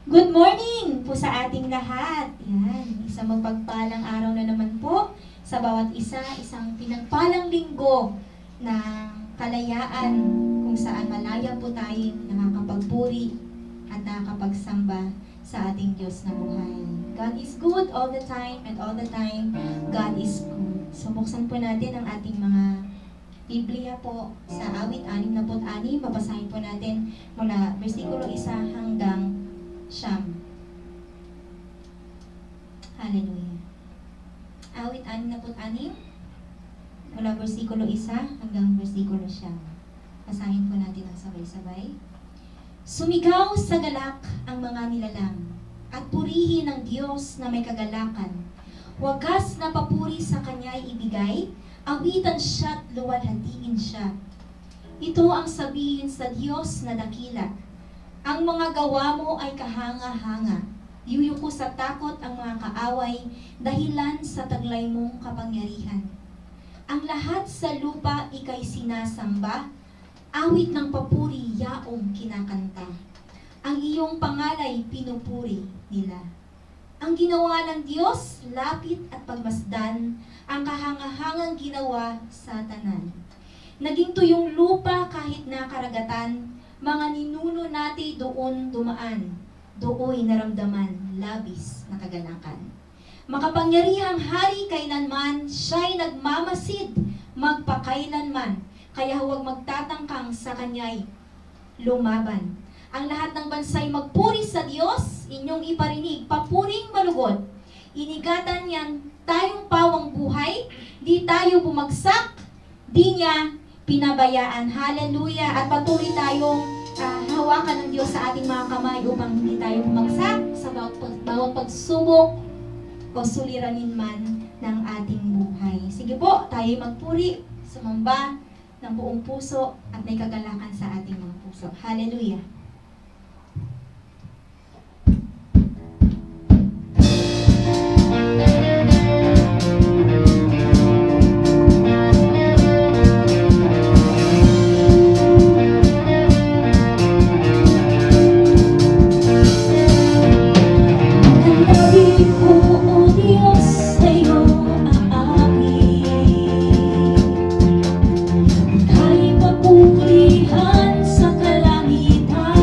Good morning po sa ating lahat. Yan, isang magpagpalang araw na naman po sa bawat isa, isang pinagpalang linggo ng kalayaan kung saan malaya po tayong nakakapagpuri at nakakapagsamba sa ating Diyos na buhay. God is good all the time and all the time God is good. So buksan po natin ang ating mga Biblia po sa awit 66. Babasahin po natin mula versikulo 1 hanggang Siyam. Hallelujah. Awit 66, mula versikulo 1 hanggang versikulo 9. Basahin po natin ang sabay-sabay. Sumigaw sa galak ang mga nilalang, at purihin ang Diyos na may kagalakan. Wagas na papuri sa Kanya'y ibigay, awitan siya't luwalhatiin siya. Ito ang sabihin sa Diyos na dakila. Ang mga gawa mo ay kahanga-hanga. Yuyuko sa takot ang mga kaaway, dahilan sa taglay mong kapangyarihan. Ang lahat sa lupa ika'y sinasamba, awit ng papuri yaong kinakanta. Ang iyong pangalay pinupuri nila. Ang ginawa ng Diyos, lapit at pagmasdan, ang kahangahangang ginawa sa tanan. Naging tuyong lupa kahit na karagatan, mga ninuno natin doon dumaan, dooy naramdaman, labis na kagalakan. Makapangyarihang hari kailanman, siya'y nagmamasid, magpakailanman, kaya huwag magtatangkang sa kanya'y lumaban. Ang lahat ng bansa'y magpuri sa Diyos, inyong iparinig, papuring malugod. Inigatan yan tayong pawang buhay, di tayo bumagsak, di niya pinabayaan. Hallelujah! At patuloy tayong hawakan ng Diyos sa ating mga kamay upang hindi tayo bumagsak sa bawat pagsubok o suliranin man ng ating buhay. Sige po, tayo magpuri, sumamba ng buong puso at may kagalakan sa ating mga puso. Hallelujah! Kahit papurihan sa kalangitan,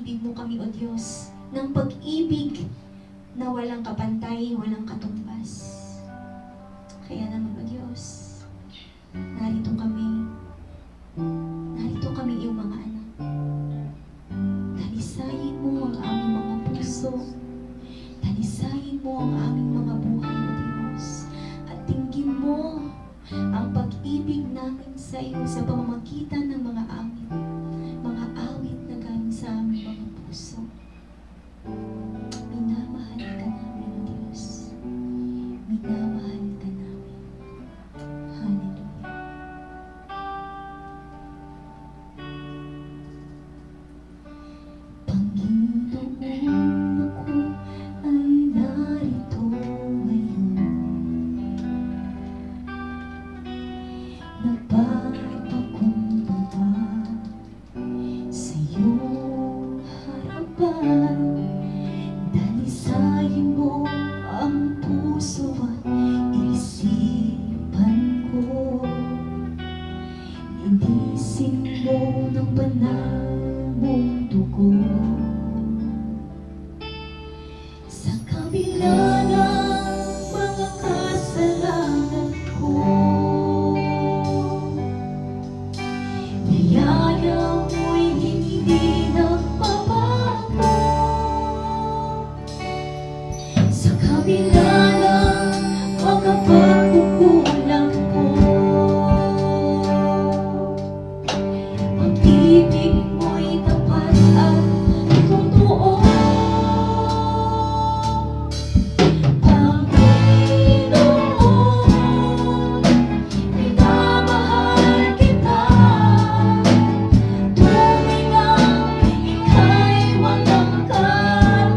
pag-ibig mo kami, O Diyos, ng pag-ibig na walang kapantay, walang katumbas. Kaya naman, O Diyos, narito kami iyong mga anak. Talisayin mo ang aming mga puso, talisayin mo ang aming mga buhay, O Diyos, at tingin mo ang pag-ibig namin sa iyo sa pamamagitan ng mga awit na galing sa aming mga puso. Minamahal ka namin, O Diyos. Minamahal ka namin. Hallelujah. Panginoon, ako ay narito ngayon. Nagpapakumbaba sa iyong harapan. Dalisayin mo ang puso at isipan ko. Linisin mo ng banal mong dugo. Sa kabila ng mga kasalanan ko, biyaya mo'y hindi nagbabago. Sa kabila ng mga pagkukulang ko, pag-ibig mo'y tapat at totoo. Panginoon, minamahal kita. Tunay ngang ika'y walang katulad.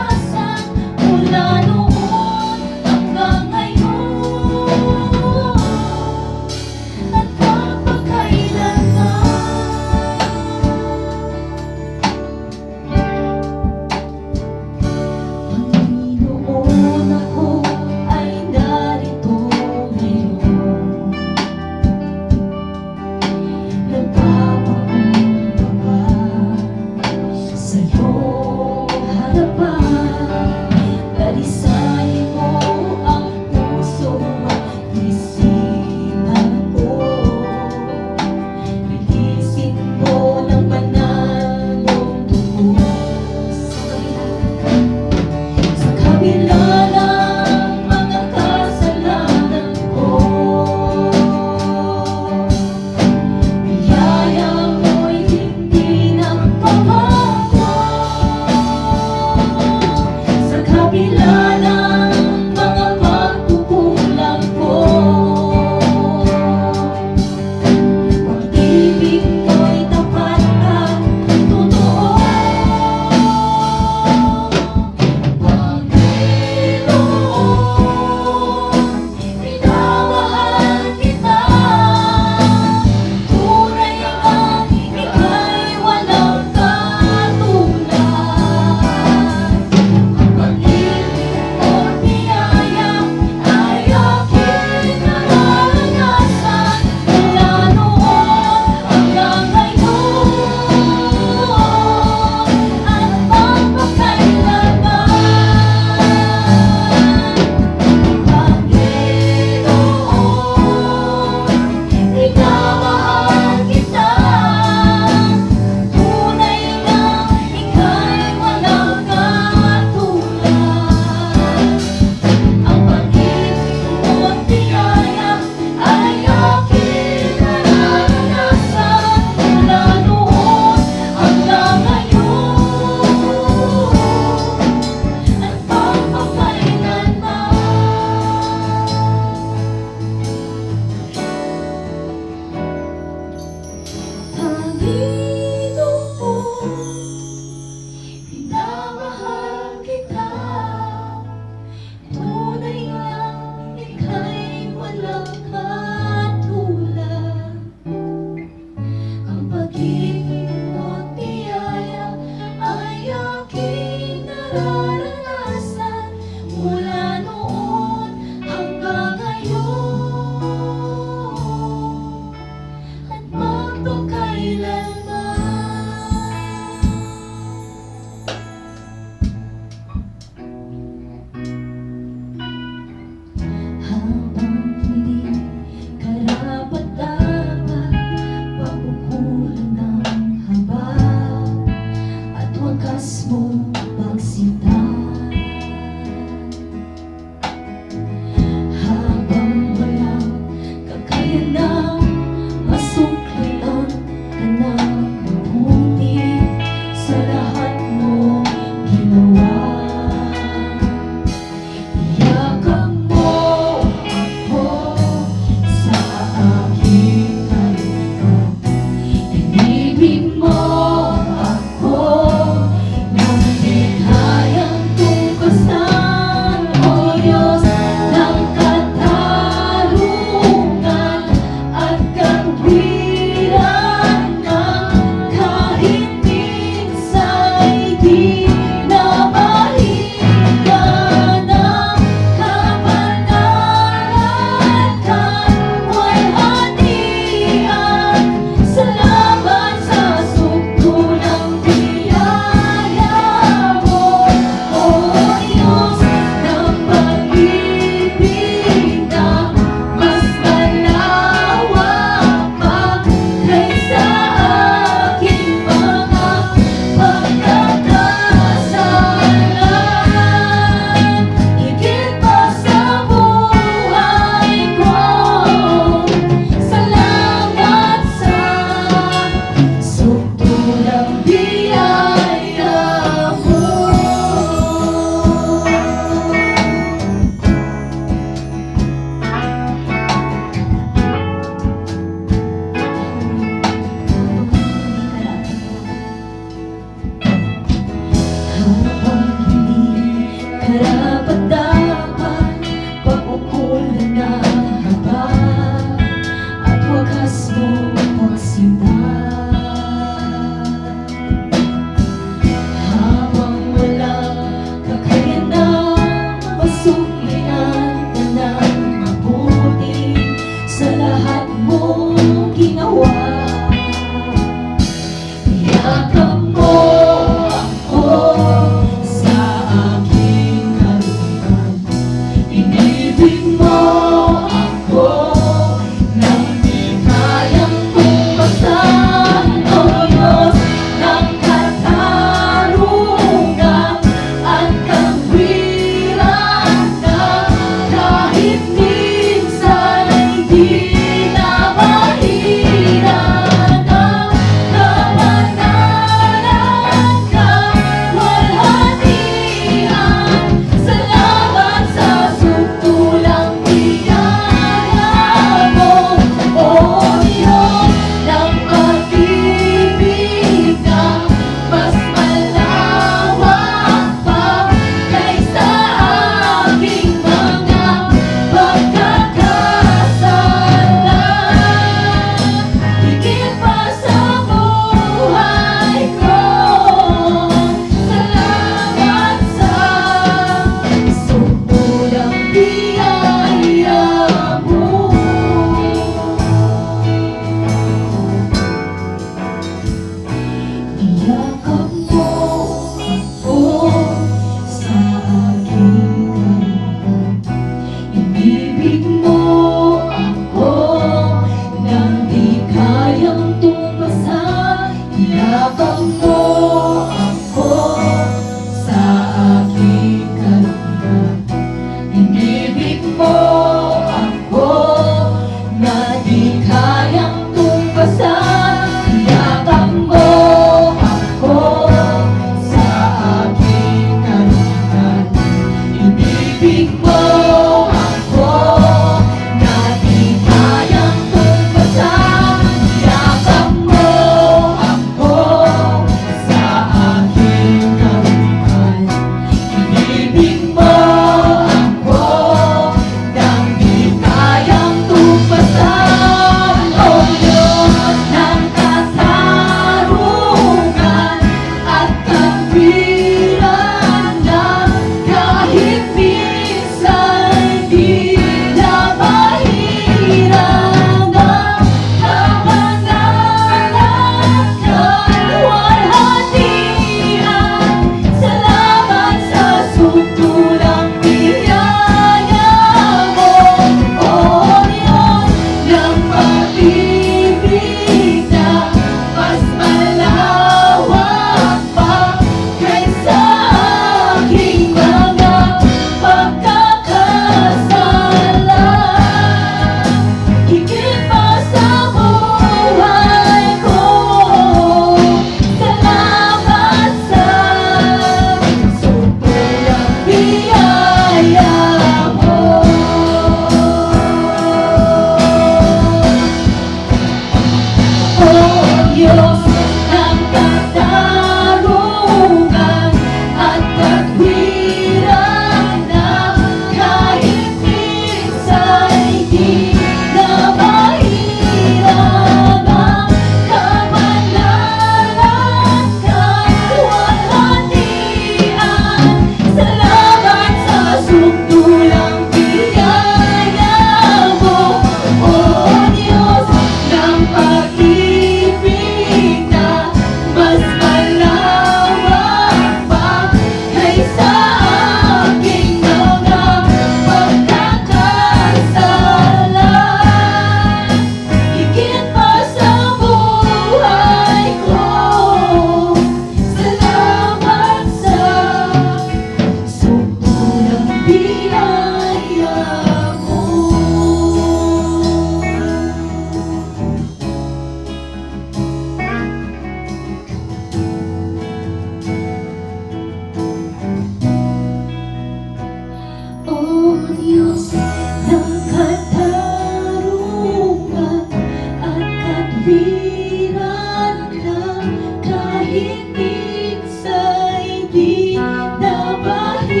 katwiran na kahit minsa'y di nabahira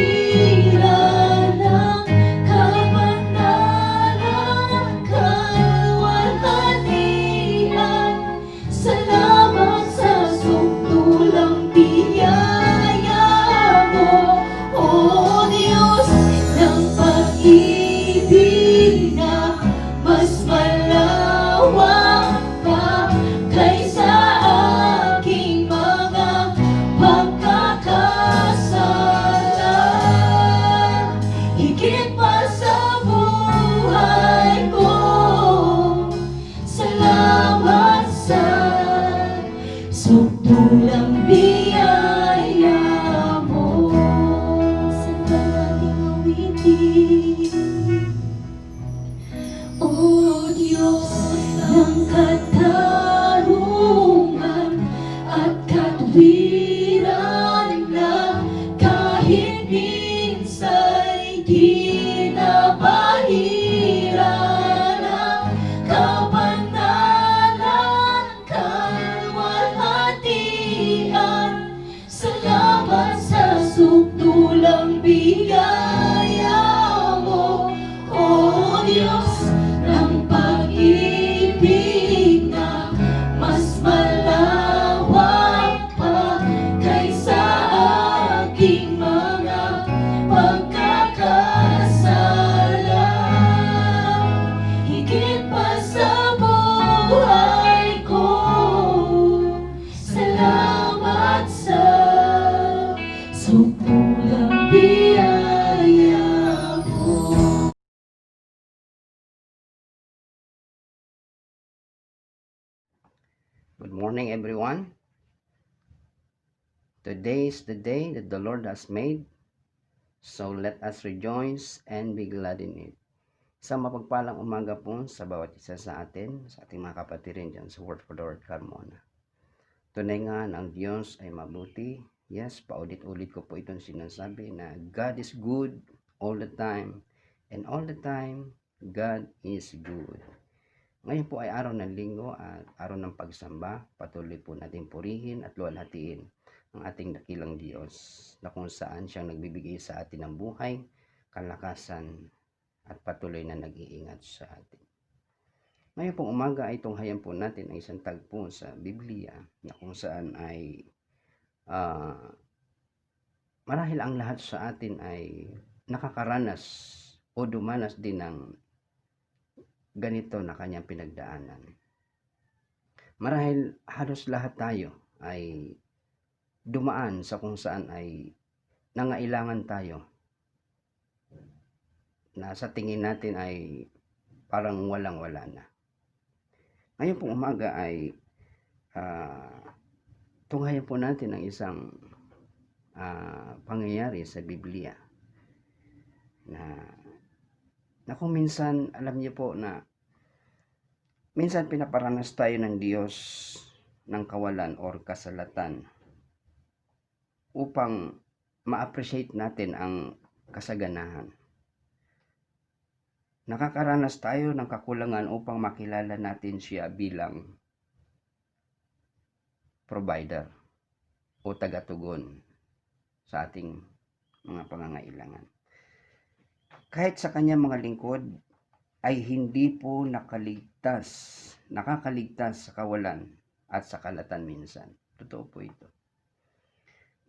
ng kabanalan kalwalhatian. Salamat sa sukdulang biyaya mo, O Diyos ng pag-ibig na mas malawak pa kaysa aking mga pagkakasala. Higit pa sa buhay ko, salamat sa sukdulang biyaya mo. Sa ating awitin, O Diyos ng katarungan at katwiran na kahit minsa'y di nabahira ng kabanalan kalwalhatian. Salamat sa sukdulang biyaya mo, O Diyos ng pag-ibig na mas malawak pa kaysa aking mga pagkakasala. Higit pa sa buhay ko, salamat sa sukdulang biyaya mo. Good morning, everyone. Today is the day that the Lord has made, so let us rejoice and be glad in it. Sa mapagpalang umaga po sa bawat isa sa atin, sa ating mga kapatirin dyan sa Word for the Word Carmona. Tunay nga ang Diyos ay mabuti. Yes, paulit-ulit ko po itong sinasabi na God is good all the time, and all the time, God is good. Ngayon po ay araw ng linggo at araw ng pagsamba. Patuloy po natin purihin at luwalhatiin ang ating dakilang Diyos na kung saan siyang nagbibigay sa atin ng buhay, kalakasan at patuloy na nag-iingat sa atin. Ngayon pong umaga ay tunghayan po natin ang isang tagpo sa Biblia na kung saan ay marahil ang lahat sa atin ay nakakaranas o dumanas din ng ganito na kanyang pinagdaanan. Marahil halos lahat tayo ay dumaan sa kung saan ay nangailangan tayo na sa tingin natin ay parang walang-wala na. Ngayon pong umaga ay tunghayan po natin ang isang pangyayari sa Biblia na kung minsan, alam niyo po na minsan pinaparanas tayo ng Diyos ng kawalan or kasalatan upang ma-appreciate natin ang kasaganahan. Nakakaranas tayo ng kakulangan upang makilala natin siya bilang provider o tagatugon sa ating mga pangangailangan. Kahit sa kanyang mga lingkod ay hindi po nakakaligtas sa kawalan at sa kalatan minsan. Totoo po ito.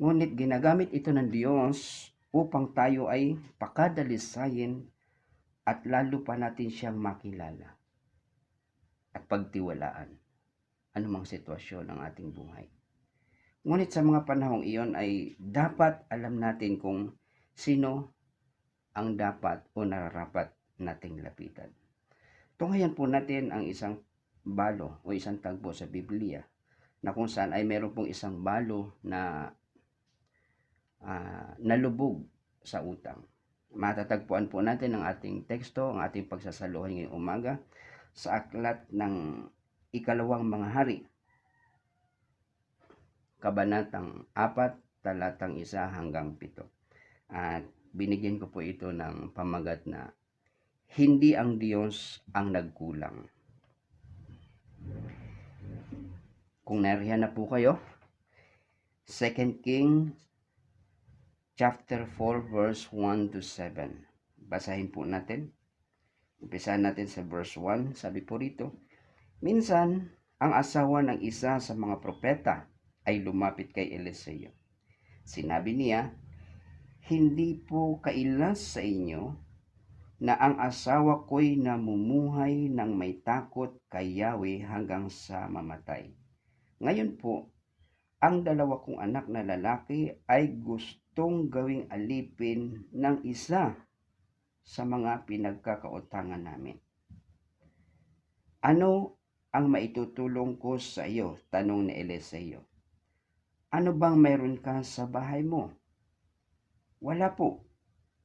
Ngunit ginagamit ito ng Diyos upang tayo ay pakadalisayin at lalo pa natin siyang makilala at pagtiwalaan anumang sitwasyon ng ating buhay. Ngunit sa mga panahong iyon ay dapat alam natin kung sino ang dapat o nararapat nating lapitan. Tunghayan po natin ang isang balo o isang tagpo sa Biblia na kung saan ay meron pong isang balo na nalubog sa utang. Matatagpuan po natin ang ating teksto, ang ating pagsasaluhan ngayong umaga sa aklat ng Ikalawang Mga Hari, Kabanatang 4, talatang 1 hanggang 7. At binigyan ko po ito ng pamagat na hindi ang Diyos ang nagkulang. Kung nariyan na po kayo, 2 King chapter 4 verse 1 to 7. Basahin po natin. Umpisahan natin sa verse 1. Sabi po rito, minsan, ang asawa ng isa sa mga propeta ay lumapit kay Eliseo. Sinabi niya, hindi po kailas sa inyo na ang asawa ko'y namumuhay ng may takot kay Yahweh hanggang sa mamatay. Ngayon po, ang 2 kong anak na lalaki ay gustong gawing alipin ng isa sa mga pinagkakautangan namin. Ano ang maitutulong ko sa iyo? Tanong ni Eliseo. Ano bang mayroon ka sa bahay mo? Wala po,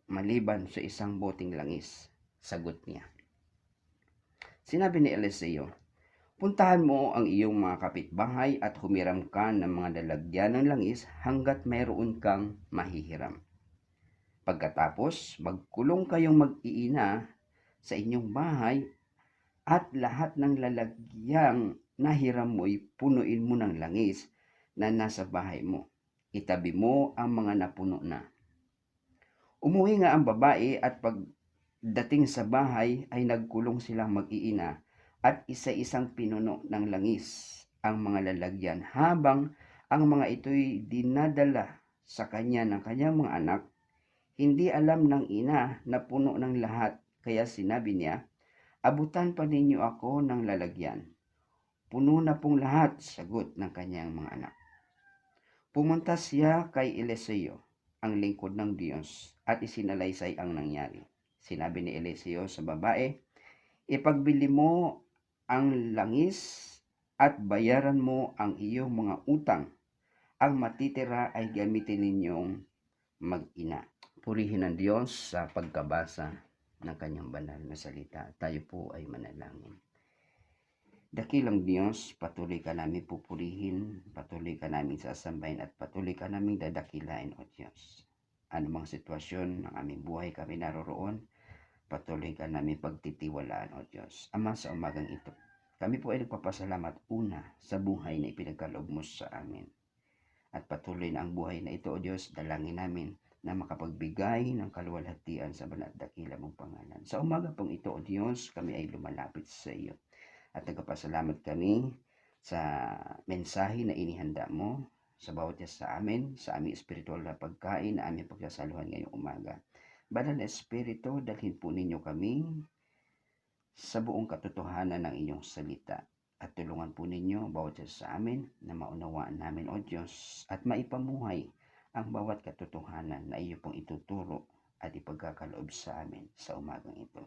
maliban sa isang boting langis, sagot niya. Sinabi ni Eliseo, puntahan mo ang iyong mga kapitbahay at humiram ka ng mga lalagyan ng langis hanggat mayroon kang mahihiram. Pagkatapos, magkulong kayong mag-iina sa inyong bahay at lahat ng lalagyang nahiram mo'y punuin mo ng langis na nasa bahay mo. Itabi mo ang mga napuno na. Umuwi nga ang babae at pagdating sa bahay ay nagkulong silang mag-iina at isa-isang pinuno ng langis ang mga lalagyan habang ang mga ito'y dinadala sa kanya ng kanyang mga anak. Hindi alam ng ina na puno ng lahat, kaya sinabi niya, abutan pa ninyo ako ng lalagyan. Puno na pong lahat, sagot ng kanyang mga anak. Pumunta siya kay Eliseo, ang lingkod ng Diyos, at isinalaysay ang nangyari. Sinabi ni Eliseo sa babae, ipagbili mo ang langis at bayaran mo ang iyong mga utang. Ang matitira ay gamitin ninyong mag-ina. Purihin ang Diyos sa pagkabasa ng kanyang banal na salita. Tayo po ay manalangin. Dakilang Diyos, patuloy ka namin pupurihin, patuloy ka namin sasambahin at patuloy ka namin dadakilain, O Diyos. Anumang sitwasyon ng aming buhay kami naroroon, patuloy ka namin pagtitiwalaan, O Diyos. Ama, sa umagang ito, kami po ay nagpapasalamat una sa buhay na ipinagkaloob mo sa amin. At patuloy na ang buhay na ito, O Diyos, dalangin namin na makapagbigay ng kaluwalhatian sa banal at dakila mong pangalan. Sa umaga pong ito, O Diyos, kami ay lumalapit sa iyo. At nagpapasalamat kami sa mensahe na inihanda mo sa bawat isa sa amin, sa aming espiritual na pagkain na aming pagsasaluhan ngayong umaga. Banal na Espiritu, dalhin po ninyo kami sa buong katotohanan ng inyong salita. At tulungan po ninyo bawat isa sa amin na maunawaan namin, O Diyos, at maipamuhay ang bawat katotohanan na iyo pong ituturo at ipagkakaloob sa amin sa umagang ito.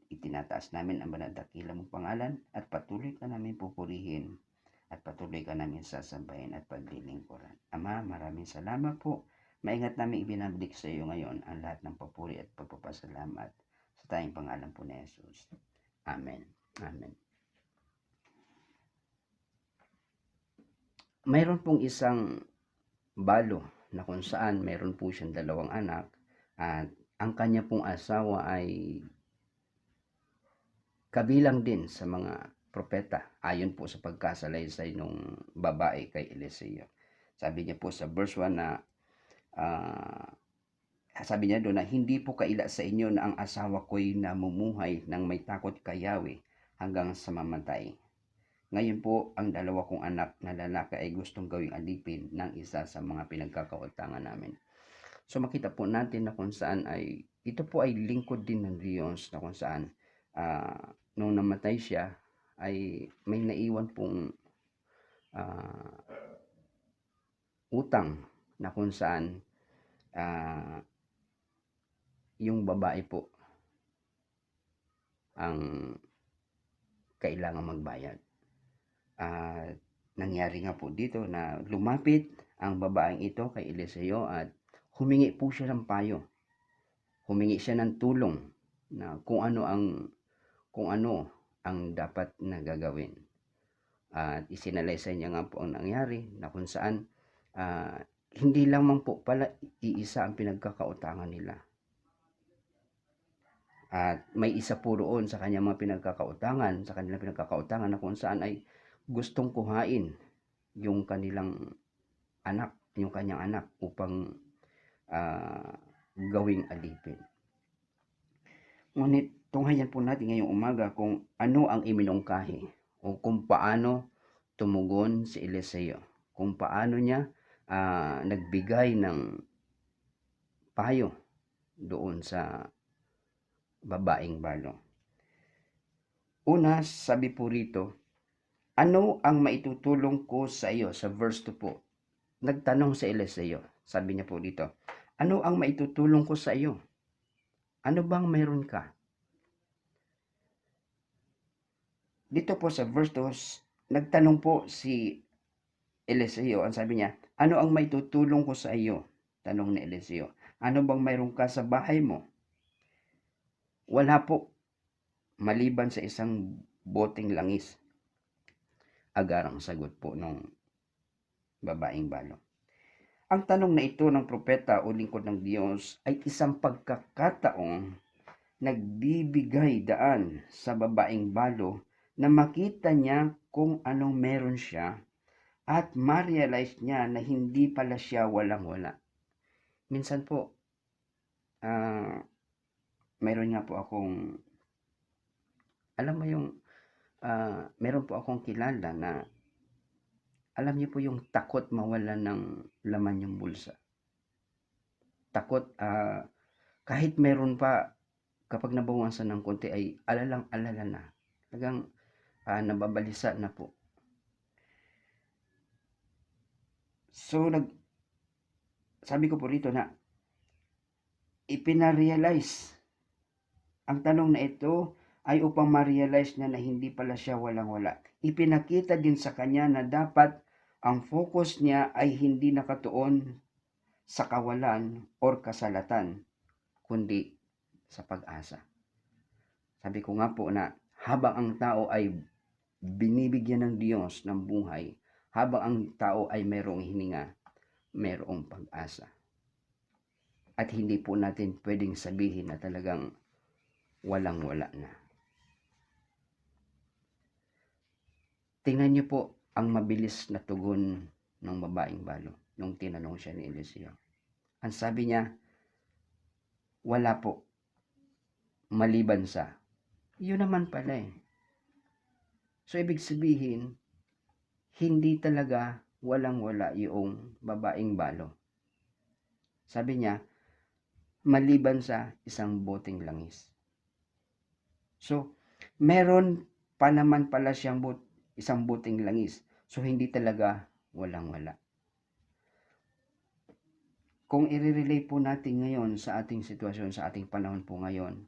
Itinataas namin ang banal at dakila mong pangalan at patuloy ka namin pupurihin at patuloy ka namin sasambahin at paglilingkuran. Ama, maraming salamat po. Maingat namin ibinabalik sa iyo ngayon ang lahat ng papuri at pagpapasalamat sa tayong pangalan po ni Jesus. Amen. Amen. Mayroon pong isang balo na kung saan mayroon po siyang 2 anak at ang kanya pong asawa ay kabilang din sa mga propeta ayon po sa pagkasalaysay ng babae kay Eliseo. Sabi niya po sa verse 1 na sabi niya doon na hindi po kaila sa inyo na ang asawa ko'y namumuhay ng may takot kay Yahweh hanggang sa mamatay. Ngayon po, ang 2 kong anak na lalaki ay gustong gawing alipin ng isa sa mga pinagkakautangan namin. So makita po natin na kung saan ay, ito po ay lingkod din ng Diyos na kung saan nung namatay siya ay may naiwan pong utang na kung saan yung babae po ang kailangan magbayad. Nangyari nga po dito na lumapit ang babaeng ito kay Eliseo at humingi po siya ng payo. Humingi siya ng tulong na kung ano ang dapat na gagawin. At isinalaysay niya nga po ang nangyari na kung saan hindi lamang po pala iisa ang pinagkakautangan nila. At may isa po roon sa kanyang mga pinagkakautangan, sa kanilang pinagkakautangan na kung saan ay gustong kuhain yung kanyang anak upang gawing alipin. Ngunit tunghayan po natin ngayong umaga kung ano ang iminungkahi o kung paano tumugon si Eliseo, kung paano niya nagbigay ng payo doon sa babaeng balo. Una, sabi po rito, ano ang maitutulong ko sa iyo? Sa verse 2 po, nagtanong si Eliseo. Sabi niya po dito, ano ang maitutulong ko sa iyo? Ano bang mayroon ka? Dito po sa verse 2, nagtanong po si Eliseo. Ang sabi niya, ano ang maitutulong ko sa iyo? Tanong ni Eliseo. Ano bang mayroon ka sa bahay mo? Wala po, maliban sa isang boteng langis. Agarang sagot po ng babaeng balo. Ang tanong na ito ng propeta o lingkod ng Diyos ay isang pagkakataong nagbibigay daan sa babaeng balo na makita niya kung anong meron siya at ma-realize niya na hindi pala siya walang-wala. Minsan po, meron nga po akong, alam mo yung, meron po akong kilala na, alam niyo po yung takot mawalan ng laman yung bulsa. Takot, kahit meron pa, kapag nabawasan ng konti ay alalang-alala na. Talagang nababalisa na po. So, sabi ko po rito na, ipinarealize. Ang tanong na ito ay upang ma-realize niya na hindi pala siya walang-wala. Ipinakita din sa kanya na dapat ang focus niya ay hindi nakatuon sa kawalan or kasalatan, kundi sa pag-asa. Sabi ko nga po na habang ang tao ay binibigyan ng Diyos ng buhay, habang ang tao ay mayroong hininga, mayroong pag-asa. At hindi po natin pwedeng sabihin na talagang walang-wala na. Tingnan niyo po ang mabilis na tugon ng babaeng balo nung tinanong siya ni Eliseo. Ang sabi niya, wala po, maliban sa. Yun naman pala eh. So ibig sabihin, hindi talaga walang-wala yung babaeng balo. Sabi niya, maliban sa isang boteng langis. So, meron pa naman pala siyang isang boteng langis. So, hindi talaga walang-wala. Kung i-relay po natin ngayon sa ating sitwasyon, sa ating panahon po ngayon,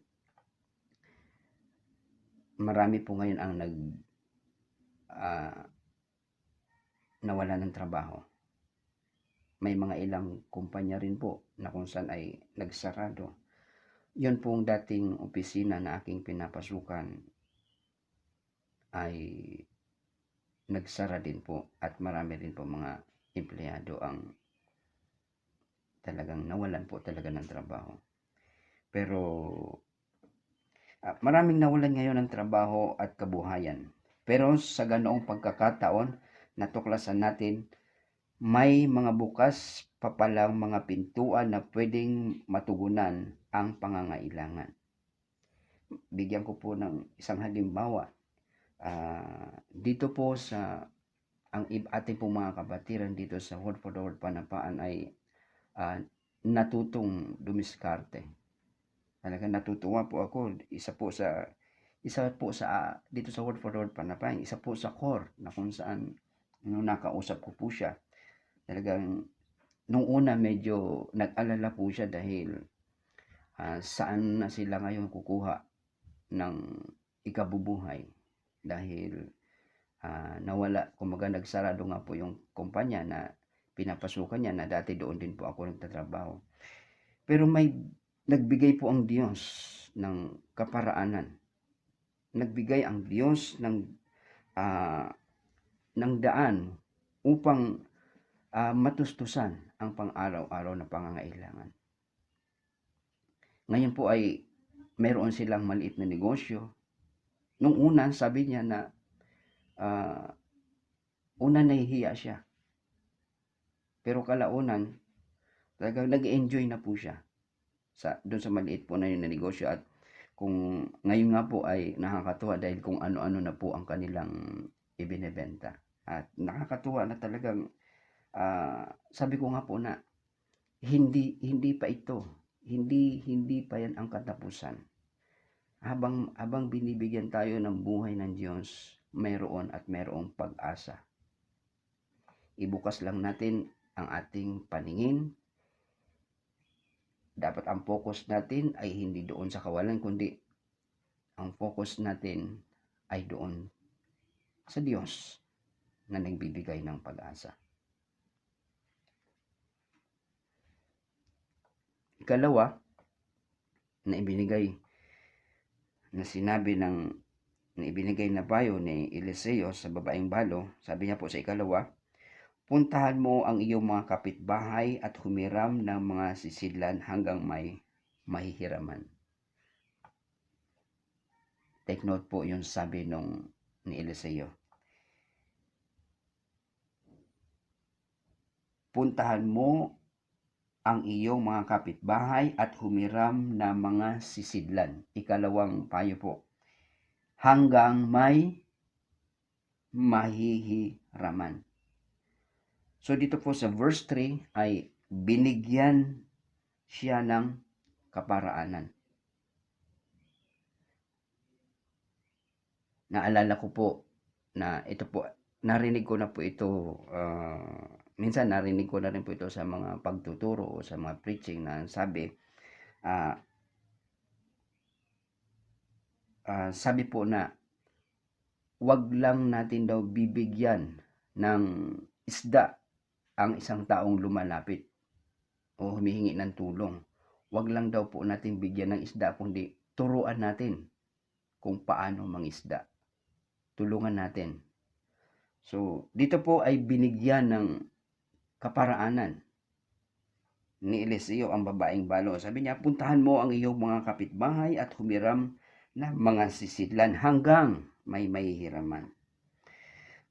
marami po ngayon ang nawala ng trabaho. May mga ilang kumpanya rin po na kung saan ay nagsarado. Yun pong dating opisina na aking pinapasukan ay nagsara din po at marami rin po mga empleyado ang talagang nawalan po talaga ng trabaho. Pero maraming nawalan ngayon ng trabaho at kabuhayan. Pero sa ganoong pagkakataon, natuklasan natin may mga bukas pa palang mga pintuan na pwedeng matugunan ang pangangailangan. Bigyan ko po ng isang halimbawa. Dito po sa ang ating pong mga kabatiran dito sa Word for the Word Panapaan ay natutong dumiskarte. Talagang natutuwa po ako. Isa po sa dito sa Word for the Word Panapaan, isa po sa core na kung saan nung nakausap ko po siya. Talagang nung una medyo nag-alala po siya dahil saan na sila ngayon kukuha ng ikabubuhay dahil nawala, kumaga nagsarado nga po yung kumpanya na pinapasukan niya na dati doon din po ako nagtatrabaho. Pero nagbigay po ang Diyos ng kaparaanan. Nagbigay ang Diyos ng daan upang matustusan ang pang-araw-araw na pangangailangan. Ngayon po ay mayroon silang maliit na negosyo. Nung una, sabi niya na Una nahihiya siya. Pero kalaunan, talagang nag-enjoy na po siya doon sa maliit po na yun na negosyo. At kung ngayon nga po ay nakakatuwa dahil kung ano-ano na po ang kanilang ibinebenta. At nakakatuwa na talagang sabi ko nga po na hindi pa ito, hindi pa yan ang katapusan. Habang binibigyan tayo ng buhay ng Diyos, mayroon at mayroong pag-asa. Ibukas lang natin ang ating paningin. Dapat ang focus natin ay hindi doon sa kawalan, kundi ang focus natin ay doon sa Diyos na nagbibigay ng pag-asa. Ikalawa, na ibinigay na payo ni Eliseo sa babaeng balo, sabi niya po sa ikalawa, puntahan mo ang iyong mga kapitbahay at humiram ng mga sisidlan hanggang may mahihiraman. Take note po yung sabi ni Eliseo. Puntahan mo ang iyong mga kapitbahay at humiram ng mga sisidlan. Ikalawang payo po. Hanggang may mahihiraman. So dito po sa verse 3 ay binigyan siya ng kaparaanan. Naalala ko po na ito po, narinig ko na po ito, minsan narinig ko na rin po ito sa mga pagtuturo o sa mga preaching na sabi po na wag lang natin daw bibigyan ng isda ang isang taong lumalapit o humihingi ng tulong. Wag lang daw po natin bigyan ng isda, kundi turuan natin kung paano mangisda. Tulungan natin. So, dito po ay binigyan ng kaparaanan ni Eliseo ang babaeng balo. Sabi niya, puntahan mo ang iyong mga kapitbahay at humiram ng mga sisidlan hanggang may mahihiraman.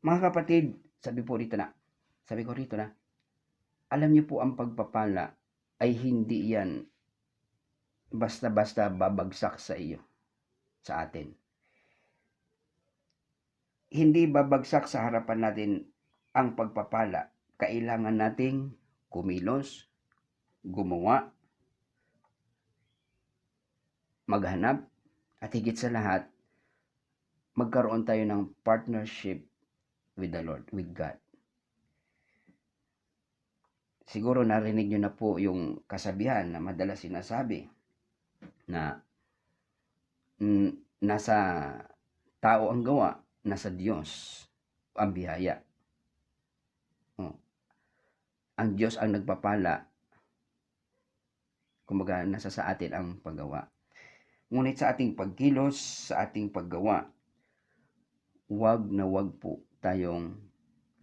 Mga kapatid, sabi ko rito na, alam niyo po ang pagpapala ay hindi yan basta-basta babagsak sa iyo, sa atin. Hindi babagsak sa harapan natin ang pagpapala. Kailangan nating kumilos, gumawa, maghanap, at higit sa lahat, magkaroon tayo ng partnership with the Lord, with God. Siguro narinig nyo na po yung kasabihan na madalas sinasabi na nasa tao ang gawa, nasa Diyos ang biyaya. Ang Diyos ang nagpapala, kumbaga nasa sa atin ang paggawa. Ngunit sa ating pagkilos, sa ating paggawa, wag na wag po tayong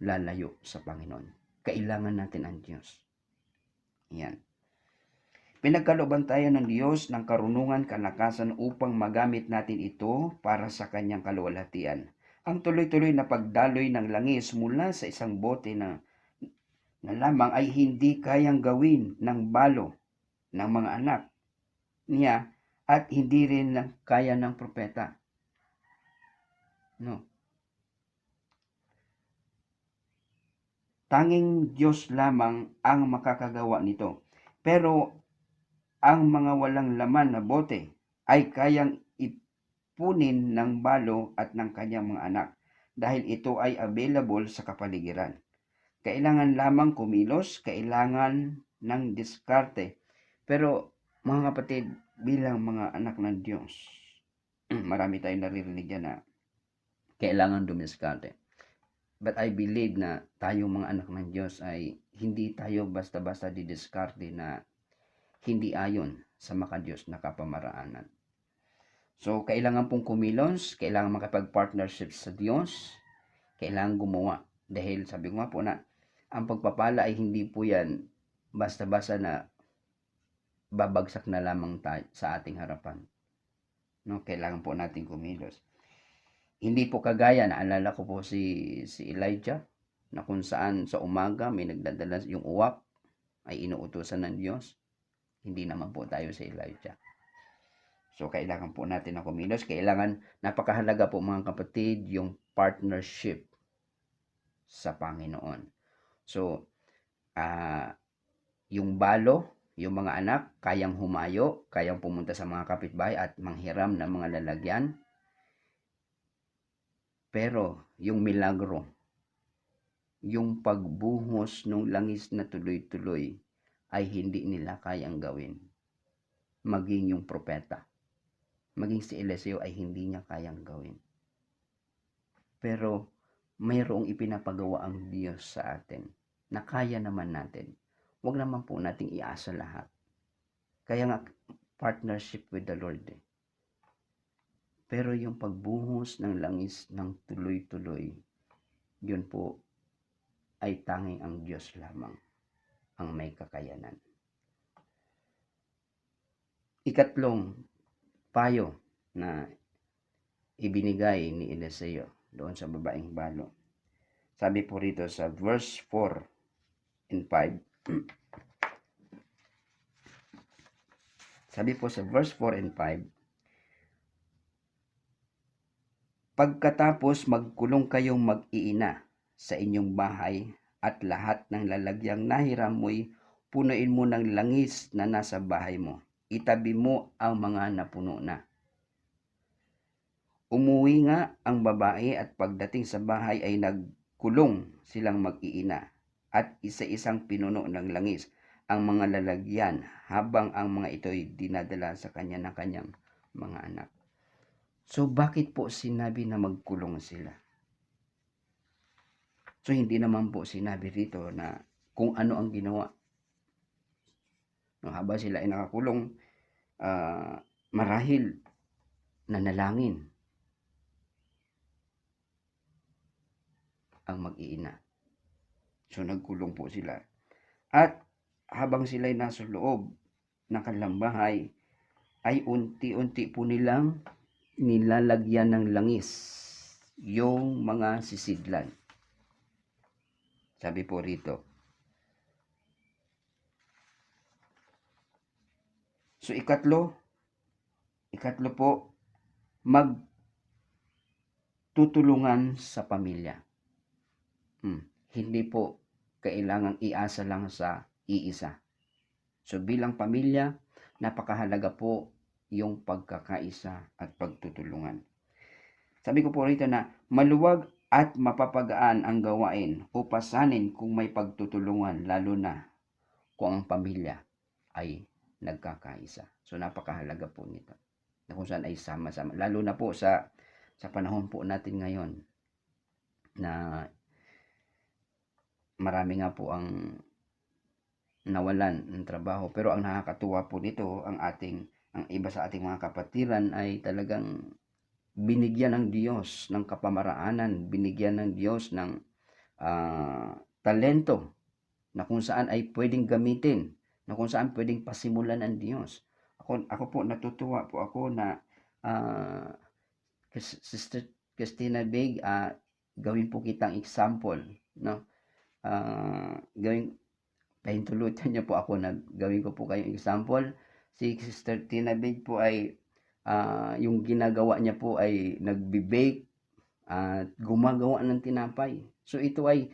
lalayo sa Panginoon. Kailangan natin ang Diyos. Yan. Pinagkalooban tayo ng Diyos ng karunungan, kalakasan upang magamit natin ito para sa kanyang kaluwalhatian. Ang tuloy-tuloy na pagdaloy ng langis mula sa isang bote na lamang ay hindi kayang gawin ng balo ng mga anak niya at hindi rin kaya ng propeta. No. Tanging Diyos lamang ang makakagawa nito. Pero ang mga walang laman na bote ay kayang ipunin ng balo at ng kanyang mga anak dahil ito ay available sa kapaligiran. Kailangan lamang kumilos, kailangan ng diskarte. Pero mga kapatid, bilang mga anak ng Diyos, marami tayong naririnig dyan na kailangan dumiskarte. But I believe na tayong mga anak ng Diyos ay hindi tayo basta-basta didiskarte na hindi ayon sa makadiyos na kapamaraanan. So, kailangan pong kumilos, kailangan makapag-partnership sa Diyos, kailangan gumawa. Dahil sabi ko nga po na, ang pagpapala ay hindi po yan basta-basta na babagsak na lamang sa ating harapan. No, kailangan po natin kumilos. Hindi po kagaya, naalala ko po si Elijah. na kung saan sa umaga may nagdadala yung uwak ay inuutusan ng Diyos. Hindi naman po tayo si Elijah. So, kailangan po natin na kumilos. Kailangan, napakahalaga po mga kapatid, yung partnership sa Panginoon. So, yung balo, yung mga anak, kayang humayo, kayang pumunta sa mga kapitbahay at manghiram ng mga lalagyan. Pero, yung milagro, yung pagbuhos ng langis na tuloy-tuloy, ay hindi nila kayang gawin. Maging yung propeta, maging si Eliseo ay hindi niya kayang gawin. Pero, mayroong ipinapagawa ang Diyos sa atin na kaya naman natin. Huwag naman po nating iasa lahat. Kaya nga, partnership with the Lord. Pero yung pagbuhos ng langis ng tuloy-tuloy, yun po ay tanging ang Diyos lamang ang may kakayanan. Ikatlong payo na ibinigay ni Eliseo doon sa babaeng balo. Sabi po rito sa verse 4 and 5. Sabi po sa verse 4 and 5, pagkatapos magkulong kayong mag-iina sa inyong bahay at lahat ng lalagyang nahiram mo'y punuin mo ng langis na nasa bahay mo. Itabi mo ang mga napuno na. Umuwi nga ang babae at pagdating sa bahay ay nagkulong silang mag-iina at isa-isang pinuno ng langis ang mga lalagyan habang ang mga ito'y dinadala sa kanya ng kanyang mga anak. So, bakit po sinabi na magkulong sila? So, hindi naman po sinabi rito na kung ano ang ginawa. No, habang sila ay nakakulong, marahil nanalangin ang mag-iina. So, nagkulong po sila. At habang sila ay nasa loob ng kanilang bahay, ay unti-unti po nilang nilalagyan ng langis yung mga sisidlan. Sabi po rito. So, ikatlo po, magtutulungan sa pamilya. Hindi po kailangang iasa lang sa iisa. So, bilang pamilya, napakahalaga po yung pagkakaisa at pagtutulungan. Sabi ko po rito na maluwag at mapapagaan ang gawain o pasanin kung may pagtutulungan, lalo na kung ang pamilya ay nagkakaisa. So, napakahalaga po nito na kung saan ay sama-sama. Lalo na po sa panahon po natin ngayon na marami nga po ang nawalan ng trabaho. Pero ang nakakatuwa po nito, ang iba sa ating mga kapatiran ay talagang binigyan ng Diyos ng kapamaraanan, binigyan ng Diyos ng talento na kung saan ay pwedeng gamitin, na kung saan pwedeng pasimulan ng Diyos. Ako po, natutuwa po ako na Sister Christina Big, gawin po kitang example, no? Pahintulutan niyo po ako na gawin ko po kayong example. Si Sister Tina Big po ay yung ginagawa niya po ay nagbi-bake at gumagawa ng tinapay. So ito ay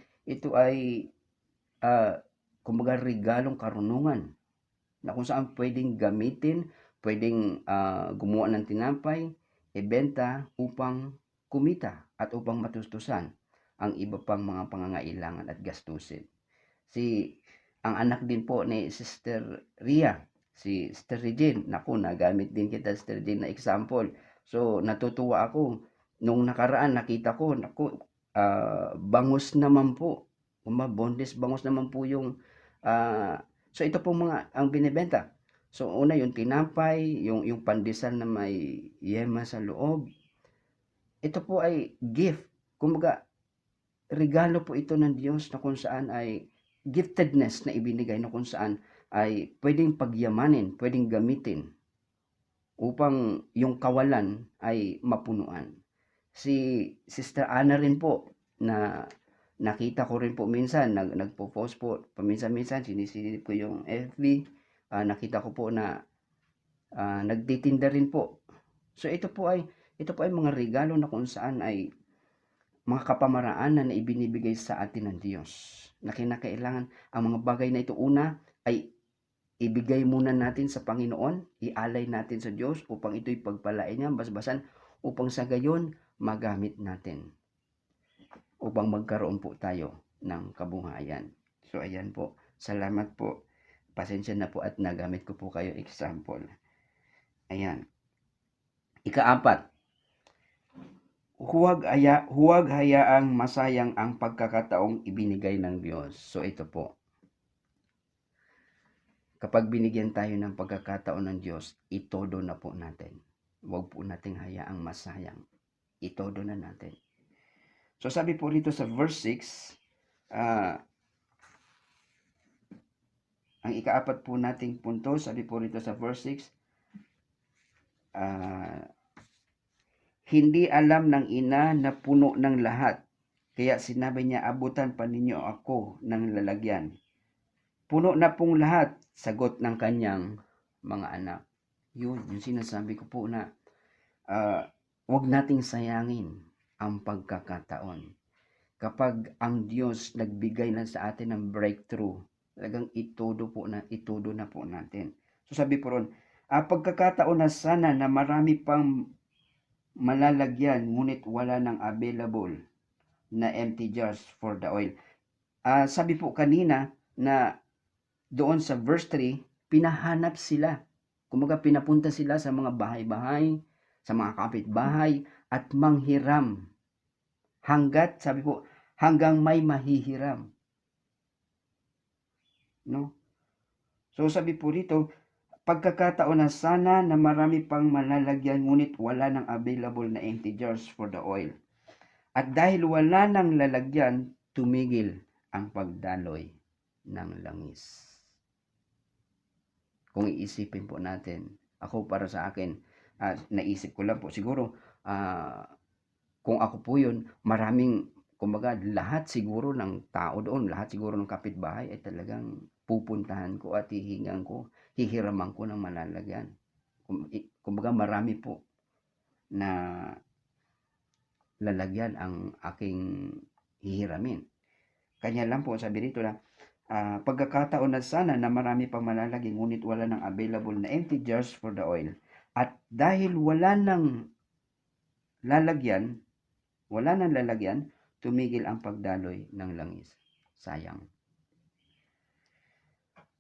kumbaga regalong karunungan na kung saan pwedeng gamitin, pwedeng gumawa ng tinapay, ibenta upang kumita at upang matustusan ang iba pang mga pangangailangan at gastusin. Ang anak din po ni Sister Ria, si Sister Regine, naku, nagamit din kita Sister Regine na example. So, natutuwa ako. Nung nakaraan, nakita ko, naku, bangus naman po. Bondes, bangus naman po yung, so ito po mga, ang binibenta. So, una yung tinapay, yung pandesal na may yema sa loob. Ito po ay gift. Kumbaga, regalo po ito ng Diyos na kung saan ay giftedness na ibinigay na kung saan ay pwedeng pagyamanin, pwedeng gamitin upang yung kawalan ay mapunuan. Si Sister Ana rin po na nakita ko rin po minsan, nagpo-post po, paminsan-minsan, sinisilip ko yung FB, nakita ko po na nagtitinda rin po. So ito po ay mga regalo na kung saan ay mga kapamaraan na ibinibigay sa atin ng Diyos. Na kinakailangan ang mga bagay na ito una ay ibigay muna natin sa Panginoon, ialay natin sa Diyos upang ito'y pagpalain niya, basbasan, upang sa gayon magamit natin. Upang magkaroon po tayo ng kabuhayan. So ayan po, salamat po. Pasensya na po at nagamit ko po kayo example. Ayan. Ika-4, huwag hayaang masayang ang pagkakataong ibinigay ng Diyos. So ito po, kapag binigyan tayo ng pagkakataon ng Diyos, itodo na po natin. Huwag po nating hayaang masayang. Itodo na natin. So sabi po rito sa verse 6, ang ika-4 po nating punto, sabi po rito sa verse 6, hindi alam ng ina na puno ng lahat. Kaya sinabi niya, abutan pa ninyo ako ng lalagyan. Puno na pong lahat, sagot ng kanyang mga anak. Yun, yung sinasabi ko po na huwag nating sayangin ang pagkakataon. Kapag ang Diyos nagbigay na sa atin ng breakthrough, talagang itudo na po natin. So sabi po ron, pagkakataon na sana na marami pang malalagyan, ngunit wala nang available na empty jars for the oil. Sabi po kanina na doon sa verse 3, pinahanap sila. Kumaga pinapunta sila sa mga bahay-bahay, sa mga kapitbahay, at manghiram. Sabi po, hanggang may mahihiram. No? So sabi po rito, pagkakataon na sana na marami pang malalagyan, ngunit wala nang available na empty jars for the oil. At dahil wala nang lalagyan, tumigil ang pagdaloy ng langis. Kung iisipin po natin, ako para sa akin, naisip ko lang po, siguro, kung ako po yun, kumbaga lahat siguro ng tao doon, lahat siguro ng kapitbahay ay talagang pupuntahan ko at hihiraman ko ng malalagyan. Kumbaga marami po na lalagyan ang aking hihiramin. Kanya lang po sabi dito na, pagkakataon na sana na marami pang malalagyan, ngunit wala nang available na empty jars for the oil. At dahil wala nang lalagyan, tumigil ang pagdaloy ng langis. Sayang.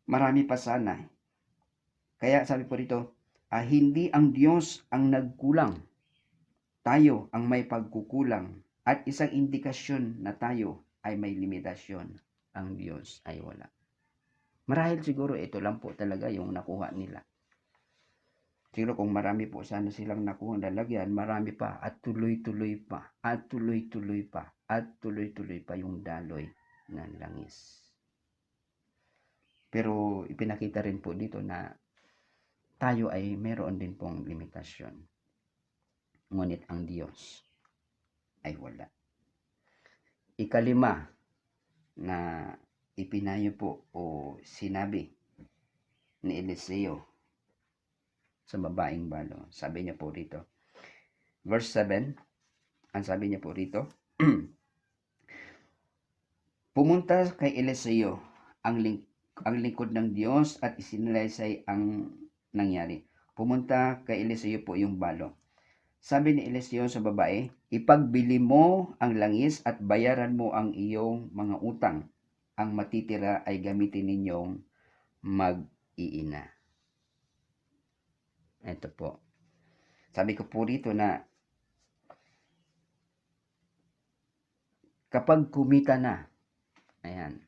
Marami pa sana. Kaya sabi po rito, hindi ang Diyos ang nagkulang. Tayo ang may pagkukulang. At isang indikasyon na tayo ay may limitasyon. Ang Diyos ay wala. Marahil siguro ito lang po talaga yung nakuha nila. Siguro kung marami po sana silang nakuha ng lalagyan, marami pa at tuloy-tuloy pa at tuloy-tuloy pa at tuloy-tuloy pa yung daloy ng langis. Pero ipinakita rin po dito na tayo ay meron din pong limitasyon. Ngunit ang Diyos ay wala. Ika-5 na ipinayo po o sinabi ni Eliseo sa babaeng balo. Sabi niya po rito, verse 7, ang sabi niya po rito, pumunta kay Eliseo ang lingkod ng Diyos at isinalaysay ang nangyari. Pumunta kay Eliseo po yung balo. Sabi ni Eliseo sa babae, ipagbili mo ang langis at bayaran mo ang iyong mga utang. Ang matitira ay gamitin ninyong mag-iina. Ito po. Sabi ko po rito na kapag kumita na, ayan.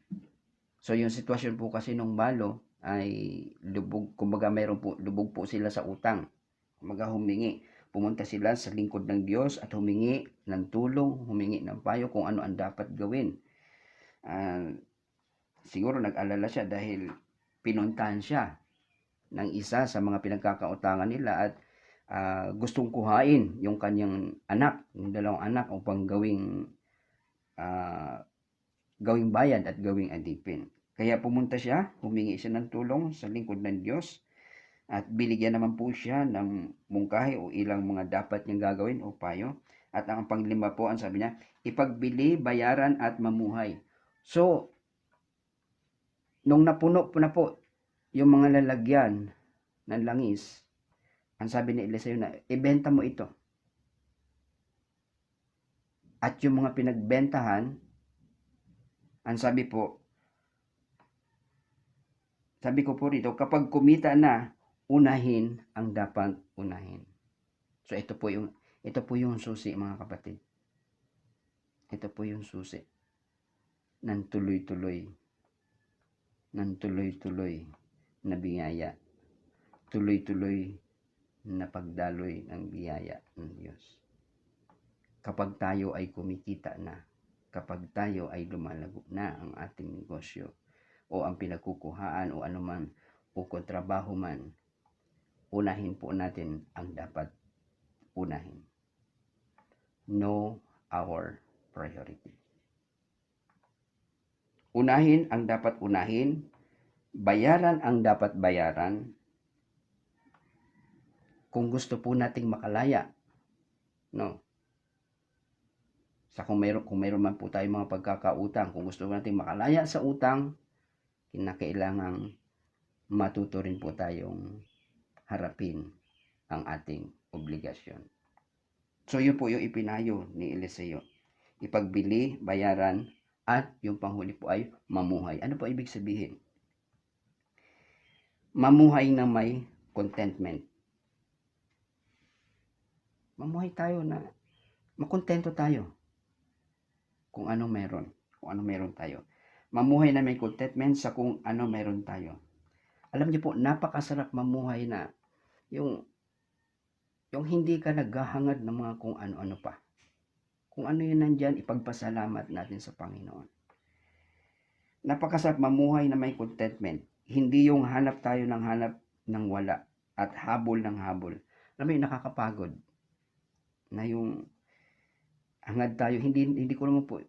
So yung sitwasyon po kasi nung balo ay lubog, kumbaga lubog po sila sa utang. Kumbaga humingi. Pumunta sila sa lingkod ng Diyos at humingi ng tulong, humingi ng payo kung ano ang dapat gawin. Siguro nag-alala siya dahil pinuntahan siya ng isa sa mga pinagkakautangan nila at gustong kuhain yung kanyang anak, yung dalawang anak upang gawing gawing bayad at gawing adipin. Kaya pumunta siya, humingi siya ng tulong sa lingkod ng Diyos at binigyan naman po siya ng mungkahi o ilang mga dapat niyang gagawin o payo. At ang panglima po, ang sabi niya, ipagbili, bayaran at mamuhay. So, nung napuno po na po yung mga lalagyan ng langis, ang sabi ni Eliseo na, ibenta mo ito. At yung mga pinagbentahan, ang sabi ko po rito, kapag kumita na, unahin ang dapat unahin. So ito po yung susi, mga kapatid. Ito po yung susi ng tuloy-tuloy na biyaya. Tuloy-tuloy na pagdaloy ng biyaya ng Diyos. Kapag tayo ay kumikita na, kapag tayo ay lumalago na ang ating negosyo, o ang pinagkukuhaan o anuman, o kontrabaho man, unahin po natin ang dapat unahin. Know our priority. Unahin ang dapat unahin, bayaran ang dapat bayaran, kung gusto po nating makalaya. No? Kung mayroon man po tayong mga pagkakautang, kung gusto nating makalaya sa utang, kinakailangang matuto rin po tayong harapin ang ating obligasyon. So yun po yung ipinayo ni Eliseo. Ipagbili, bayaran, at yung panghuli po ay mamuhay. Ano po ibig sabihin? Mamuhay na may contentment. Mamuhay tayo na makontento tayo kung ano meron tayo. Mamuhay na may contentment sa kung ano meron tayo. Alam niyo po, napakasarap mamuhay na yung hindi ka naghahangad ng mga kung ano-ano pa. Kung ano yun nandyan, ipagpasalamat natin sa Panginoon. Napakasarap mamuhay na may contentment. Hindi yung hanap tayo ng wala at habol ng habol. Alam mo, nakakapagod na yung hangad tayo. Hindi ko naman po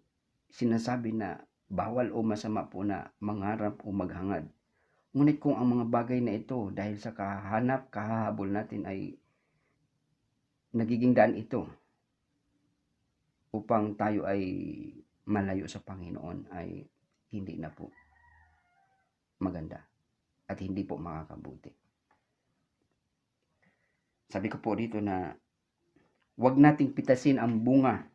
sinasabi na bawal o masama po na mangarap o maghangad. Ngunit kung ang mga bagay na ito dahil sa kahahabol natin ay nagiging daan ito upang tayo ay malayo sa Panginoon, ay hindi na po maganda at hindi po makakabuti. Sabi ko po dito na huwag nating pitasin ang bunga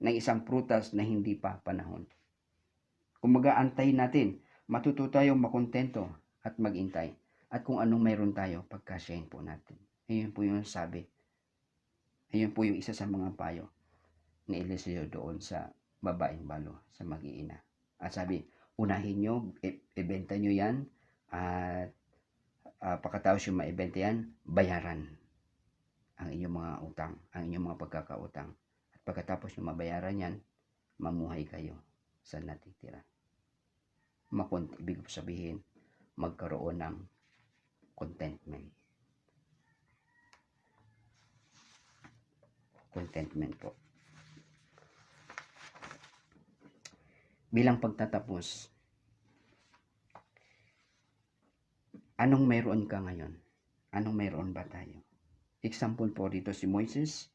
ng isang prutas na hindi pa panahon. Kung mag-aantay natin, matuto tayong makontento at magintay. At kung anong mayroon tayo, pagkasyahin po natin. Ayun po yung sabi. Ayun po yung isa sa mga payo ni Eliseo doon sa babaeng balo, sa mag-iina. At sabi, unahin nyo, ibenta nyo yan, at pagkatapos yung maibenta yan, bayaran ang inyong mga utang, ang inyong mga pagkakautang. At pagkatapos yung mabayaran yan, mamuhay kayo sa natitira. Ibig sabihin, magkaroon ng contentment. Contentment po. Bilang pagtatapos, anong mayroon ka ngayon? Anong mayroon ba tayo? Example po dito si Moises,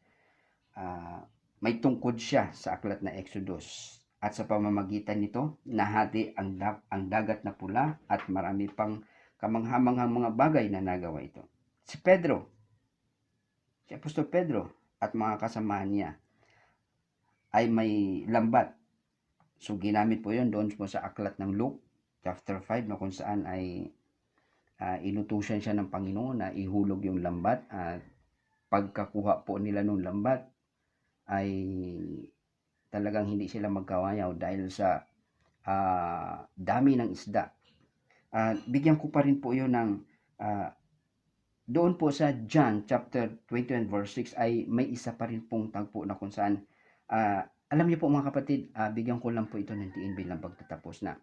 may tungkod siya sa aklat na Exodus. At sa pamamagitan nito, nahati ang dagat na pula at marami pang kamanghamanghang mga bagay na nagawa ito. Si Apostol Pedro at mga kasamahan niya ay may lambat. So ginamit po yun doon po sa aklat ng Luke chapter 5 na kung saan ay inutusan siya ng Panginoon na ihulog yung lambat, at pagkakuha po nila ng lambat ay talagang hindi sila magkawayaw dahil sa dami ng isda. Bigyan ko pa rin po yun ng doon po sa John chapter 21 verse 6 ay may isa pa rin pong tagpo na kung saan alam niyo po mga kapatid, bigyan ko lang po ito ng diin bilang pagtatapos na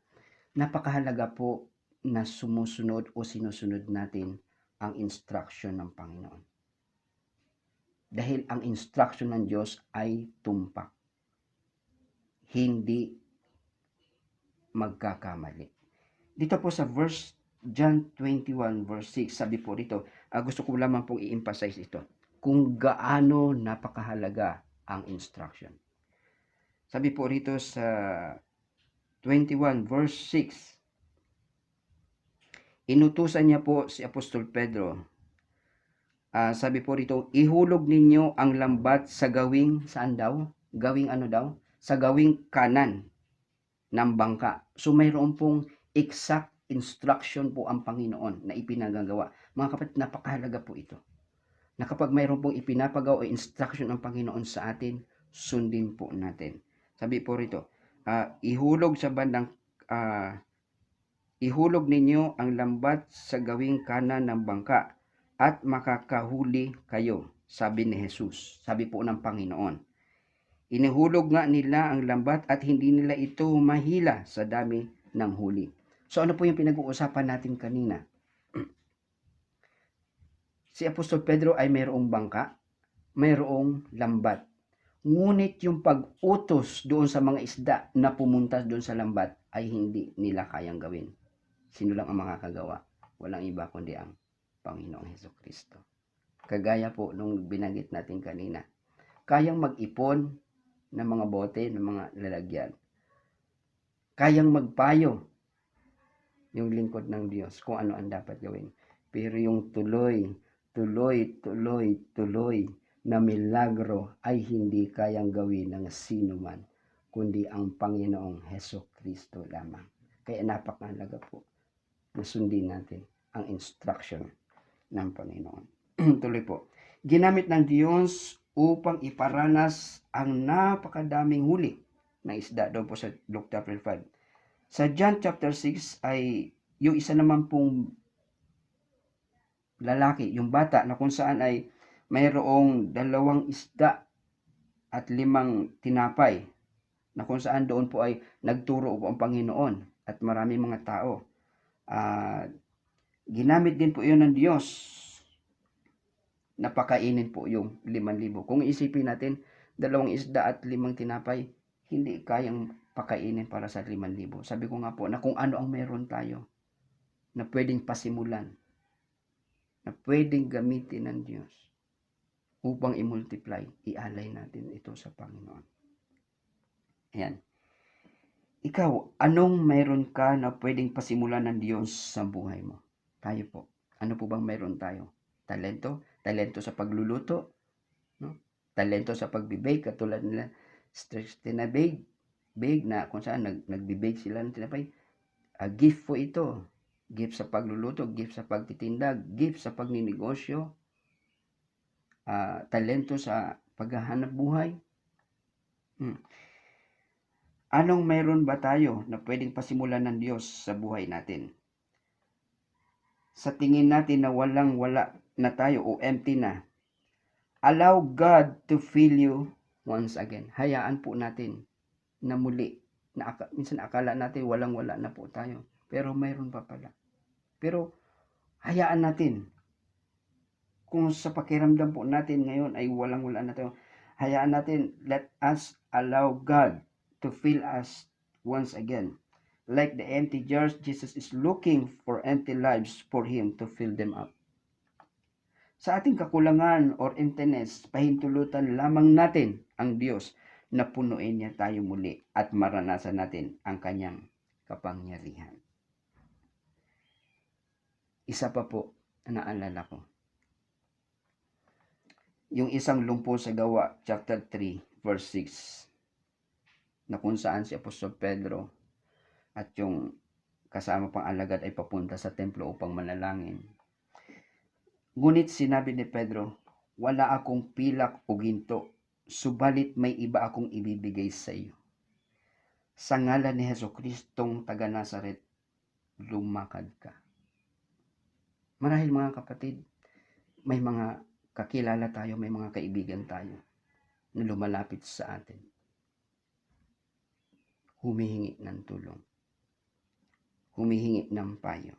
napakahalaga po na sumusunod o sinusunod natin ang instruction ng Panginoon. Dahil ang instruction ng Diyos ay tumpak. hindi magkakamali. Dito po sa verse John 21 verse 6, sabi po rito, gusto ko lamang pong i-emphasize ito, kung gaano napakahalaga ang instruction. Sabi po rito sa 21 verse 6, inutusan niya po si Apostol Pedro. Sabi po rito, ihulog ninyo ang lambat sa gawing, saan daw? Gawing ano daw? Sa gawing kanan ng bangka. So mayroon pong exact instruction po ang Panginoon na ipinagagawa. Mga kapatid, napakahalaga po ito. Na kapag mayroon pong ipinapagawa o instruction ang Panginoon sa atin, sundin po natin. Sabi po rito, ihulog ninyo ang lambat sa gawing kanan ng bangka at makakahuli kayo, sabi ni Jesus. Sabi po ng Panginoon. Inihulog nga nila ang lambat at hindi nila ito mahila sa dami ng huli. So ano po yung pinag-uusapan natin kanina? Si Apostol Pedro ay mayroong bangka, mayroong lambat. Ngunit yung pag-utos doon sa mga isda na pumunta doon sa lambat ay hindi nila kayang gawin. Sino lang ang makakagawa? Walang iba kundi ang Panginoong Hesukristo. Kagaya po nung binanggit natin kanina, kayang mag-ipon ng mga bote, ng mga lalagyan. Kayang magpayo yung lingkod ng Diyos kung ano ang dapat gawin. Pero yung tuloy na milagro ay hindi kayang gawin ng sino man, kundi ang Panginoong Hesukristo lamang. Kaya napakahalaga po na sundin natin ang instruction ng Panginoon. Tuloy po. Ginamit ng Diyos upang iparanas ang napakadaming huli na isda doon po sa Luke chapter 5. Sa John chapter 6 ay yung isa naman pong lalaki, yung bata na kung saan ay mayroong 2 isda at 5 tinapay na kung saan doon po ay nagturo po ang Panginoon at marami mga tao. Ginamit din po yun ng Diyos na pakainin po yung 5,000. Kung isipin natin, 2 isda at 5 tinapay, hindi kayang pakainin para sa 5,000. Sabi ko nga po na kung ano ang meron tayo na pwedeng pasimulan, na pwedeng gamitin ng Diyos upang i-multiply, ialay natin ito sa Panginoon. Ayan. Ikaw, anong meron ka na pwedeng pasimulan ng Diyos sa buhay mo? Tayo po. Ano po bang meron tayo? Talento? Talento sa pagluluto? No? Talento sa pagbibake, katulad nila tinabake na kung saan nagbibake sila ng tinapay. Gift po ito. Gift sa pagluluto, gift sa pagtitinda, gift sa pagninegosyo, talento sa paghahanap buhay. Anong meron ba tayo na pwedeng pasimulan ng Diyos sa buhay natin? Sa tingin natin na walang-wala na tayo o empty na, allow God to fill you once again. Hayaan po natin na muli. Minsan akala natin walang-wala na po tayo. Pero mayroon pa pala. Pero hayaan natin. Kung sa pakiramdam po natin ngayon ay walang-wala na tayo, hayaan natin, let us allow God to fill us once again. Like the empty jars, Jesus is looking for empty lives for Him to fill them up. Sa ating kakulangan or emptiness, pahintulutan lamang natin ang Diyos na punuin niya tayo muli at maranasan natin ang kanyang kapangyarihan. Isa pa po na naalala ko. Yung isang lumpo sa Gawa, chapter 3, verse 6, na kung saan si Apostol Pedro at yung kasama pang alagad ay papunta sa templo upang manalangin. Ngunit sinabi ni Pedro, wala akong pilak o ginto, subalit may iba akong ibibigay sa iyo. Sa ngalan ni Jesucristong taga Nazaret, lumakad ka. Marahil mga kapatid, may mga kakilala tayo, may mga kaibigan tayo na lumalapit sa atin. Humihingi ng tulong. Humihingi ng payo.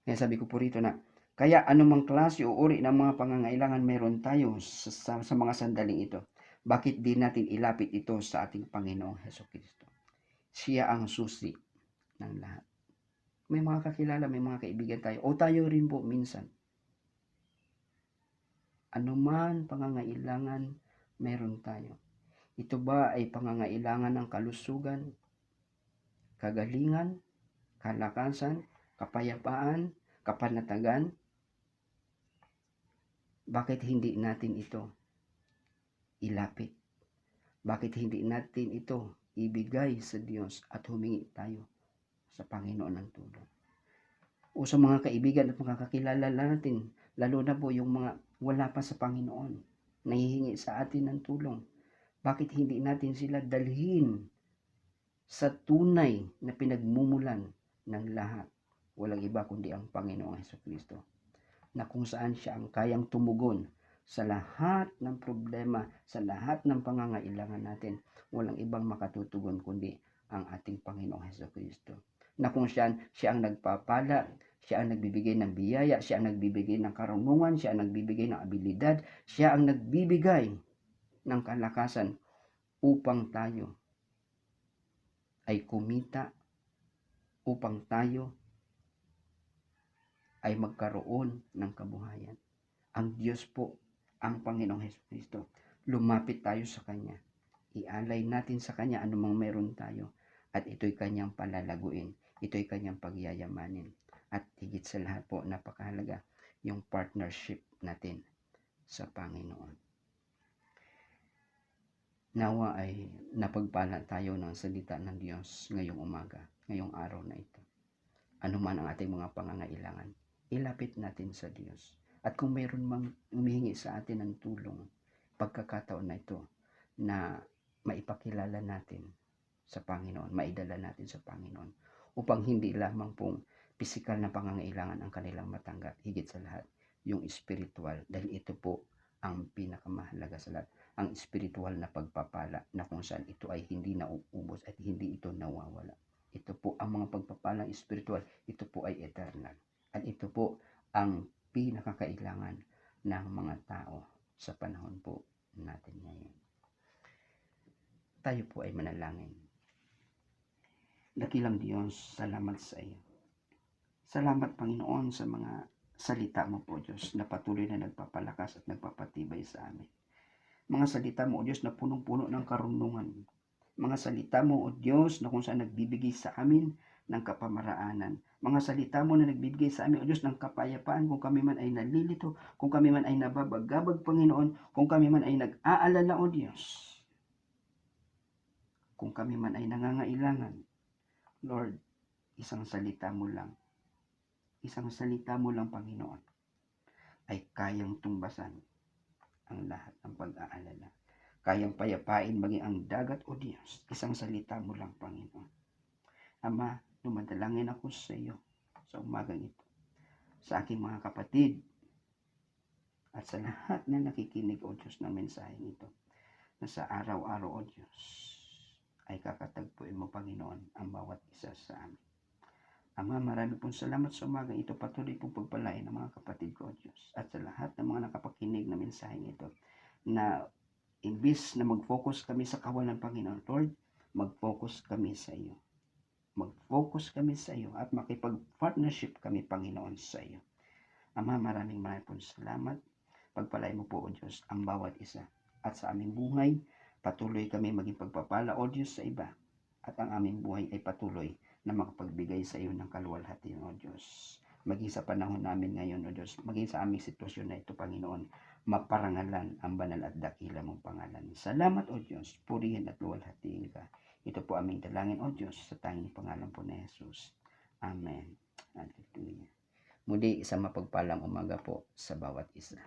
Kaya sabi ko po rito na Kaya anumang klase o uri ng mga pangangailangan meron tayo sa mga sandaling ito. Bakit di natin ilapit ito sa ating Panginoong Hesukristo? Siya ang susi ng lahat. May mga kakilala, may mga kaibigan tayo. O tayo rin po minsan. Anuman pangangailangan meron tayo. Ito ba ay pangangailangan ng kalusugan, kagalingan, kalakasan, kapayapaan, kapanatagan? Bakit hindi natin ito ilapit? Bakit hindi natin ito ibigay sa Diyos at humingi tayo sa Panginoon ng tulong? O sa mga kaibigan at mga kakilala natin, lalo na po yung mga wala pa sa Panginoon, nahihingi sa atin ng tulong. Bakit hindi natin sila dalhin sa tunay na pinagmumulan ng lahat? Walang iba kundi ang Panginoong Hesukristo, na kung saan siya ang kayang tumugon sa lahat ng problema, sa lahat ng pangangailangan natin. Walang ibang makatutugon kundi ang ating Panginoong Hesukristo, na kung saan siya ang nagpapala, siya ang nagbibigay ng biyaya, siya ang nagbibigay ng karunungan, siya ang nagbibigay ng abilidad, siya ang nagbibigay ng kalakasan upang tayo ay kumita, upang tayo ay magkaroon ng kabuhayan. Ang Diyos po, ang Panginoong Hesukristo. Lumapit tayo sa Kanya. Ialay natin sa Kanya anumang meron tayo. At ito'y Kanyang palalaguin. Ito'y Kanyang pagyayamanin. At higit sa lahat po, napakahalaga yung partnership natin sa Panginoon. Nawa ay napagpala tayo ng salita ng Diyos ngayong umaga, ngayong araw na ito. Ano man ang ating mga pangangailangan, ilapit natin sa Diyos. At kung mayroon mang humihingi sa atin ng tulong, pagkakataon na ito na maipakilala natin sa Panginoon, maidala natin sa Panginoon, upang hindi lamang pong pisikal na pangangailangan ang kanilang matanggap, higit sa lahat, yung spiritual, dahil ito po ang pinakamahalaga sa lahat, ang spiritual na pagpapala, na kung saan ito ay hindi nauubos at hindi ito nawawala. Ito po ang mga pagpapalang spiritual, ito po ay eternal. At ito po ang pinakakailangan ng mga tao sa panahon po natin ngayon. Tayo po ay manalangin. Dakilang Diyos, salamat sa iyo. Salamat, Panginoon, sa mga salita mo po, Diyos, na patuloy na nagpapalakas at nagpapatibay sa amin. Mga salita mo, O Diyos, na punong-puno ng karunungan. Mga salita mo, O Diyos, na kung saan nagbibigay sa amin ng kapamaraanan. Mga salita mo na nagbibigay sa amin, O Diyos, ng kapayapaan kung kami man ay nalilito, kung kami man ay nababagabag, Panginoon, kung kami man ay nag-aalala, O Diyos. Kung kami man ay nangangailangan, Lord, isang salita mo lang, Panginoon, ay kayang tumbasan ang lahat ng pag-aalala. Kayang payapain maging ang dagat, O Diyos. Isang salita mo lang, Panginoon. Ama, dumadalangin ako sa iyo sa umagang ito, sa aking mga kapatid, at sa lahat na nakikinig, O Diyos, ng mensaheng ito, na sa araw-araw, O Diyos, ay kakatagpuin mo, Panginoon, ang bawat isa sa amin. Ama, marami pong salamat sa umagang ito. Patuloy pong pagpalain ng mga kapatid ko, O Diyos, at sa lahat ng mga nakapakinig na mensaheng ito, na imbis na mag-focus kami sa kawalan ng Panginoon, Lord, mag-focus kami sa iyo. Mag-focus kami sa iyo at makipag-partnership kami, Panginoon, sa iyo. Ama, maraming pong salamat. Pagpalain mo po, O Diyos, ang bawat isa. At sa aming buhay, patuloy kami maging pagpapala, O Diyos, sa iba. At ang aming buhay ay patuloy na makapagbigay sa iyo ng kaluwalhatian, O Diyos. Maging sa panahon namin ngayon, O Diyos, maging sa aming sitwasyon na ito, Panginoon, maparangalan ang banal at dakila mong pangalan. Salamat, O Diyos, purihin at luwalhatiin ka. Ito po aming dalangin, O Diyos, sa tanging pangalan po ni Jesus. Amen. Hallelujah. Muli, isang mapagpalang umaga po sa bawat isa.